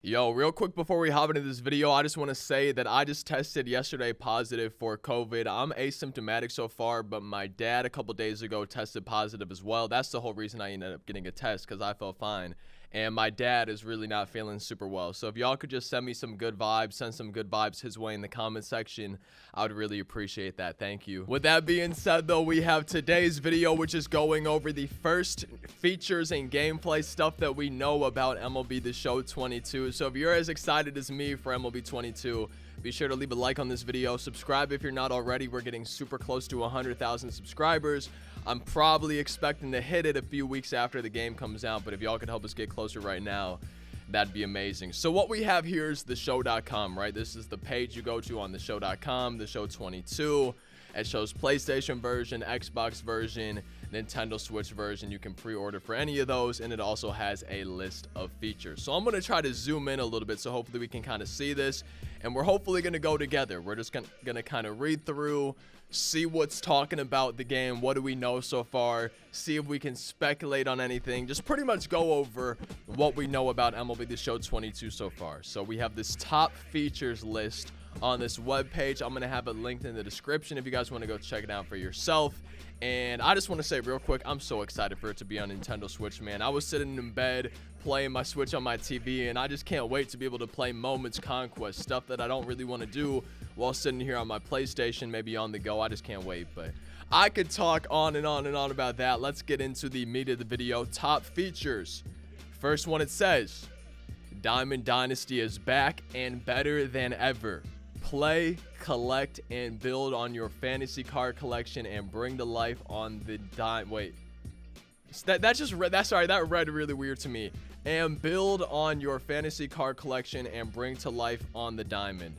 Yo, real quick before we hop into this video, I just want to say that I just tested yesterday positive for COVID. I'm asymptomatic so far, but my dad a couple days ago tested positive as well. That's the whole reason I ended up getting a test, because I felt fine. And my dad is really not feeling super well. So if y'all could just send me some good vibes, send some good vibes his way in the comment section, I would really appreciate that. Thank you. With that being said, though, we have today's video, which is going over the first features and gameplay stuff that we know about MLB The Show 22. So if you're as excited as me for MLB 22, be sure to leave a like on this video. Subscribe if you're not already. We're getting super close to 100,000 subscribers. I'm probably expecting to hit it a few weeks after the game comes out, but if y'all could help us get closer right now, that'd be amazing. So what we have here is theshow.com, right? This is the page you go to on theshow.com, the show 22. It shows PlayStation version, Xbox version, Nintendo Switch version. You can pre-order for any of those, and it also has a list of features. So I'm going to try to zoom in a little bit so hopefully we can kind of see this, and we're hopefully going to go together. We're just going to kind of read through, see what's talking about the game, what do we know so far, see if we can speculate on anything, just pretty much go over what we know about MLB The Show 22 so far. So we have this top features list on this web page. I'm going to have it linked in the description if you guys want to go check it out for yourself. And I just want to say real quick, I'm so excited for it to be on Nintendo Switch, man. I was sitting in bed playing my Switch on my TV, and I just can't wait to be able to play Moments Conquest, stuff that I don't really want to do while sitting here on my PlayStation, maybe on the go. I just can't wait. But I could talk on and on and on about that. Let's get into the meat of the video. Top features. First one, it says, Diamond Dynasty is back and better than ever. Play, collect, and build on your fantasy card collection and bring to life on the Wait, that read really weird to me. And build on your fantasy card collection and bring to life on the Diamond.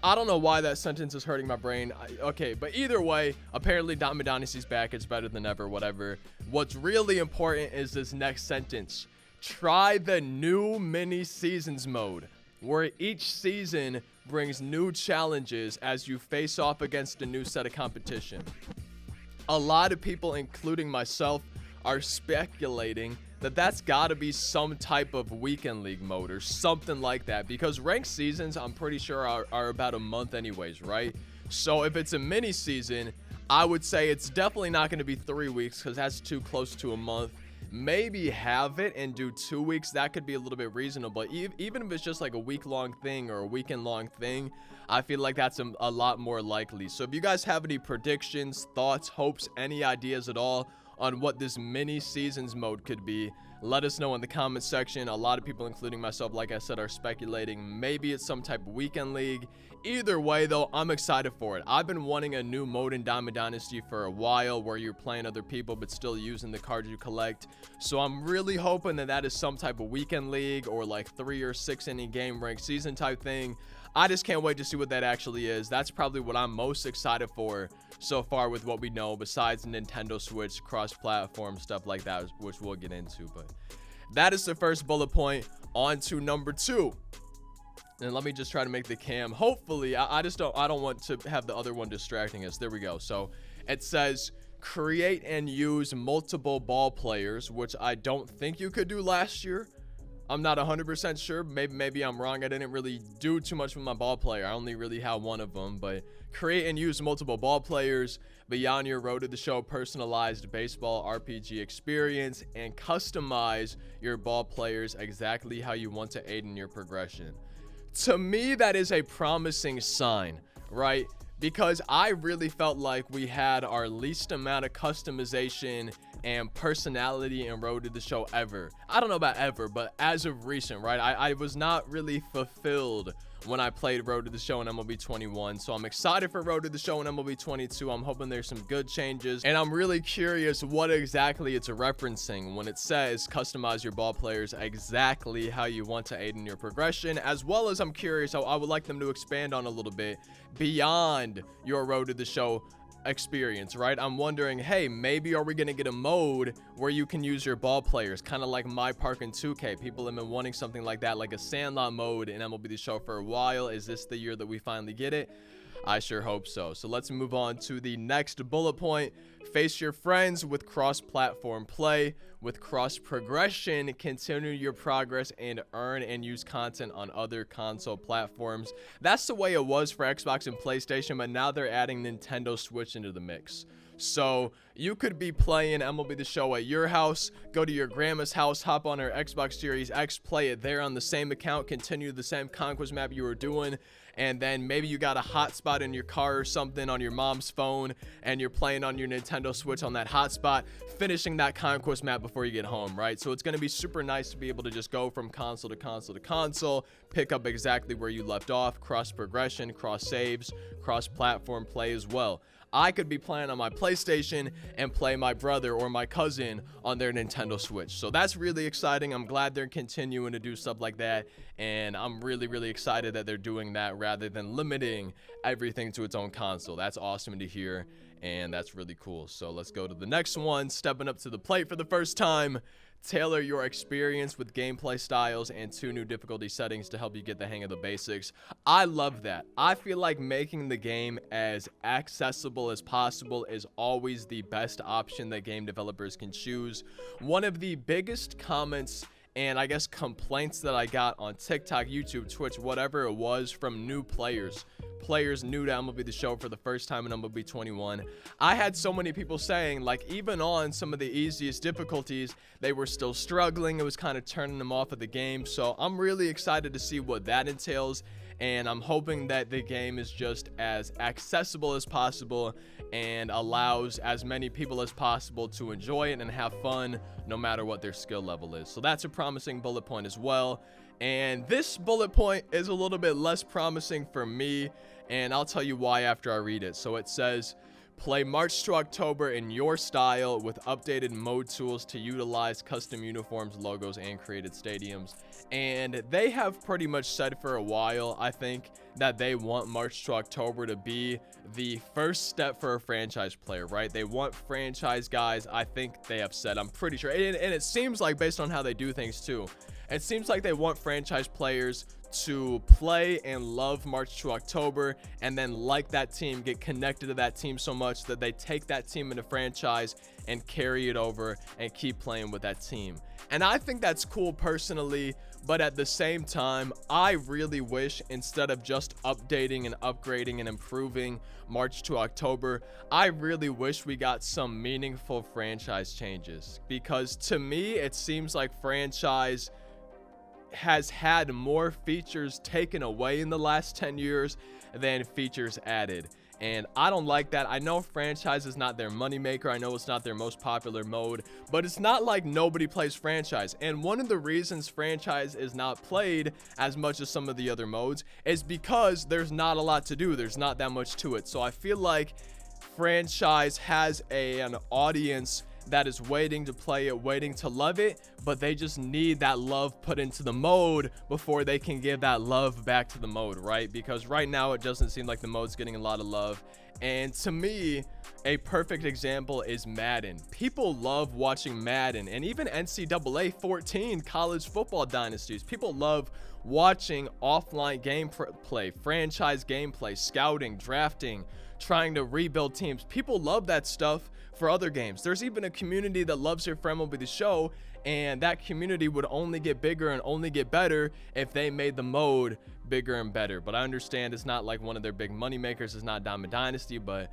I don't know why that sentence is hurting my brain. Okay, but either way, apparently Diamond Dynasty's back. It's better than ever, whatever. What's really important is this next sentence. Try the new mini seasons mode, where each season brings new challenges as you face off against a new set of competition. A lot of people, including myself, are speculating that that's got to be some type of weekend league mode or something like that, because ranked seasons, I'm pretty sure, are about a month anyways, right? So if it's a mini season, I would say it's definitely not going to be 3 weeks, because that's too close to a month. Maybe have it and do 2 weeks. That could be a little bit reasonable. Even if it's just like a week-long thing or a weekend-long thing, I feel like that's a lot more likely. So if you guys have any predictions, thoughts, hopes, any ideas at all on what this mini seasons mode could be, let us know in the comment section. A lot of people, including myself, like I said, are speculating maybe it's some type of weekend league. Either way, though, I'm excited for it. I've been wanting a new mode in Diamond Dynasty for a while, where you're playing other people but still using the cards you collect. So I'm really hoping that that is some type of weekend league or like 3 or 6 inning game ranked season type thing. I just can't wait to see what that actually is. That's probably what I'm most excited for so far with what we know, besides Nintendo Switch, cross-platform, stuff like that, which we'll get into. But that is the first bullet point. On to number 2. And let me just try to make the cam. Hopefully, I don't want to have the other one distracting us. There we go. So it says, create and use multiple ball players, which I don't think you could do last year. I'm not 100% sure. Maybe I'm wrong. I didn't really do too much with my ball player. I only really had one of them. But create and use multiple ball players beyond your Road to the Show personalized baseball RPG experience, and customize your ball players exactly how you want to aid in your progression. To me, that is a promising sign, right? Because I really felt like we had our least amount of customization and personality in Road to the Show ever. I don't know about ever, but as of recent, right? I was not really fulfilled when I played Road to the Show in MLB 21. So I'm excited for Road to the Show in MLB 22. I'm hoping there's some good changes. And I'm really curious what exactly it's referencing when it says customize your ball players exactly how you want to aid in your progression. As well as I'm curious, I would like them to expand on a little bit beyond your Road to the Show experience, right? I'm wondering, hey, maybe are we gonna get a mode where you can use your ball players, kind of like My Park in 2K? People have been wanting something like that, like a Sandlot mode in MLB The Show for a while. Is this the year that we finally get it? I sure hope so. So let's move on to the next bullet point. Face your friends with cross-platform play. With cross-progression, continue your progress and earn and use content on other console platforms. That's the way it was for Xbox and PlayStation, but now they're adding Nintendo Switch into the mix. So you could be playing MLB The Show at your house, go to your grandma's house, hop on her Xbox Series X, play it there on the same account, continue the same conquest map you were doing, and then maybe you got a hotspot in your car or something on your mom's phone, and you're playing on your Nintendo Switch on that hotspot, finishing that conquest map before you get home, right? So it's going to be super nice to be able to just go from console to console to console, pick up exactly where you left off, cross progression, cross saves, cross platform play as well. I could be playing on my PlayStation and play my brother or my cousin on their Nintendo Switch. So that's really exciting. I'm glad they're continuing to do stuff like that. And I'm really excited that they're doing that rather than limiting everything to its own console. That's awesome to hear. And that's really cool. So let's go to the next one. Stepping up to the plate for the first time. Tailor your experience with gameplay styles and 2 new difficulty settings to help you get the hang of the basics. I love that. I feel like making the game as accessible as possible is always the best option that game developers can choose. One of the biggest comments and I guess complaints that I got on TikTok, YouTube, Twitch, whatever it was, from new players new to MLB The Show for the first time in MLB 21. I had so many people saying, like, even on some of the easiest difficulties, they were still struggling. It was kind of turning them off of the game. So I'm really excited to see what that entails. And I'm hoping that the game is just as accessible as possible and allows as many people as possible to enjoy it and have fun no matter what their skill level is. So that's a promising bullet point as well. And this bullet point is a little bit less promising for me, and I'll tell you why after I read it. So it says, play March to October in your style with updated mode tools to utilize custom uniforms, logos, and created stadiums. And they have pretty much said for a while, I think, that they want March to October to be the first step for a franchise player, right? They want franchise guys. I think they have said, I'm pretty sure. And it seems like, based on how they do things too, it seems like they want franchise players to play and love March to October and then like that team, get connected to that team so much that they take that team into franchise and carry it over and keep playing with that team. And I think that's cool personally, but at the same time, I really wish, instead of just updating and upgrading and improving March to October, I really wish we got some meaningful franchise changes, because to me it seems like franchise has had more features taken away in the last 10 years than features added, and I don't like that. I know franchise is not their moneymaker. I know it's not their most popular mode, but it's not like nobody plays franchise. And one of the reasons franchise is not played as much as some of the other modes is because there's not a lot to do. There's not that much to it. So I feel like franchise has an audience that is waiting to play it, waiting to love it, but they just need that love put into the mode before they can give that love back to the mode, right? Because right now it doesn't seem like the mode's getting a lot of love. And to me, a perfect example is Madden. People love watching Madden, and even NCAA 14 college football dynasties. People love watching offline gameplay, franchise gameplay, scouting, drafting, trying to rebuild teams. People love that stuff for other games. There's even a community that loves it for MLB The Show, and that community would only get bigger and only get better if they made the mode bigger and better. But I understand it's not like one of their big money makers. It's not Diamond Dynasty, but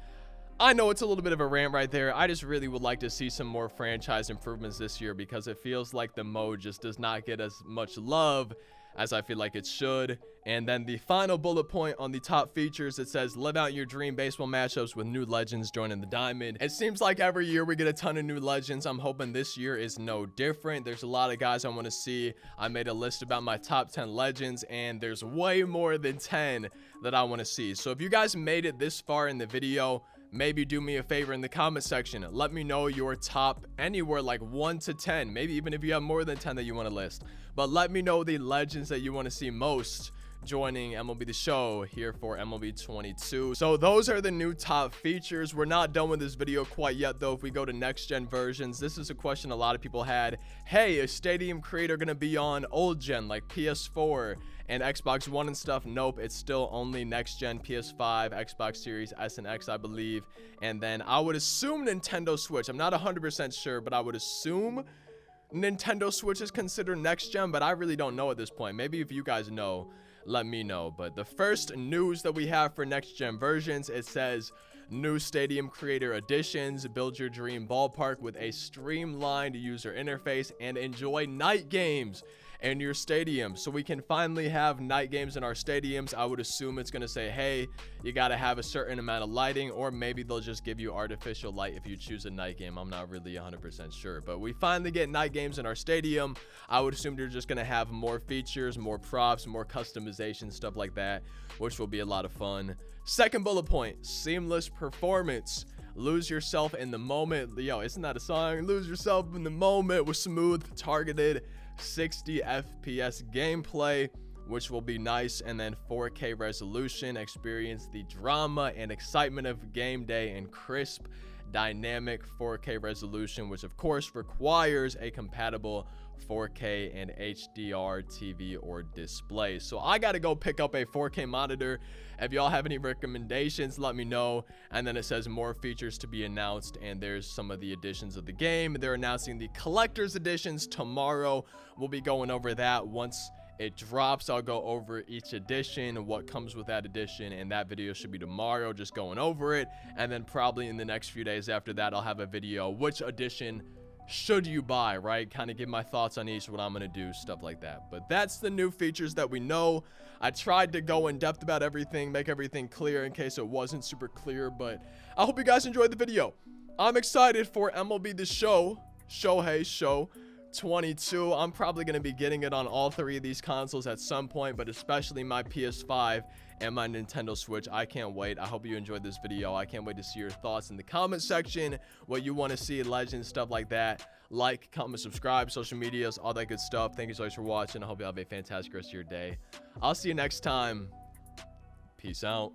I know it's a little bit of a rant right there. I just really would like to see some more franchise improvements this year, because it feels like the mode just does not get as much love as I feel like it should. And then the final bullet point on the top features, it says, live out your dream baseball matchups with new legends joining the diamond. It seems like every year we get a ton of new legends. I'm hoping this year is no different. There's a lot of guys I want to see. I made a list about my top 10 legends, and there's way more than 10 that I want to see. So if you guys made it this far in the video, maybe do me a favor in the comment section. Let me know your top, anywhere like 1 to 10, maybe even if you have more than 10 that you want to list. But let me know the legends that you want to see most joining MLB The Show here for MLB 22. So those are the new top features. We're not done with this video quite yet, though. If we go to next gen versions, this is a question a lot of people had. Hey, is Stadium Creator gonna be on old gen like PS4 and Xbox One and stuff? Nope, it's still only next gen, PS5, Xbox Series S and X, I believe, and then I would assume Nintendo Switch. I'm not 100% sure, but I would assume Nintendo Switch is considered next gen, but I really don't know at this point. Maybe if you guys know, let me know. But the first news that we have for next gen versions, it says new Stadium Creator additions, build your dream ballpark with a streamlined user interface, and enjoy night games in your stadium. So we can finally have night games in our stadiums. I would assume it's going to say, hey, you got to have a certain amount of lighting, or maybe they'll just give you artificial light if you choose a night game. I'm not really 100% sure, but we finally get night games in our stadium. I would assume they're just going to have more features, more props, more customization, stuff like that, which will be a lot of fun. Second bullet point, seamless performance. Lose yourself in the moment. Yo, isn't that a song? Lose yourself in the moment with smooth, targeted 60 FPS gameplay, which will be nice. And then 4K resolution. Experience the drama and excitement of game day in crisp, dynamic 4K resolution, which of course requires a compatible 4K and HDR TV or display. So I gotta go pick up a 4K monitor. If y'all have any recommendations, let me know. And then it says more features to be announced, and there's some of the additions of the game. They're announcing the collector's editions tomorrow. We'll be going over that once it drops. I'll go over each edition, what comes with that edition, and that video should be tomorrow, just going over it. And then probably in the next few days after that, I'll have a video, which edition should you buy, right? Kind of give my thoughts on each, what I'm gonna do, stuff like that. But that's the new features that we know. I tried to go in depth about everything, make everything clear in case it wasn't super clear, but I hope you guys enjoyed the video. I'm excited for MLB The Show, Shohei Show 22. I'm probably going to be getting it on all three of these consoles at some point, but especially my PS5 and my Nintendo Switch. I can't wait. I hope you enjoyed this video. I can't wait to see your thoughts in the comment section, what you want to see, legends, stuff like that. Like, comment, subscribe, social medias, all that good stuff. Thank you so much for watching. I hope you have a fantastic rest of your day. I'll see you next time. Peace out.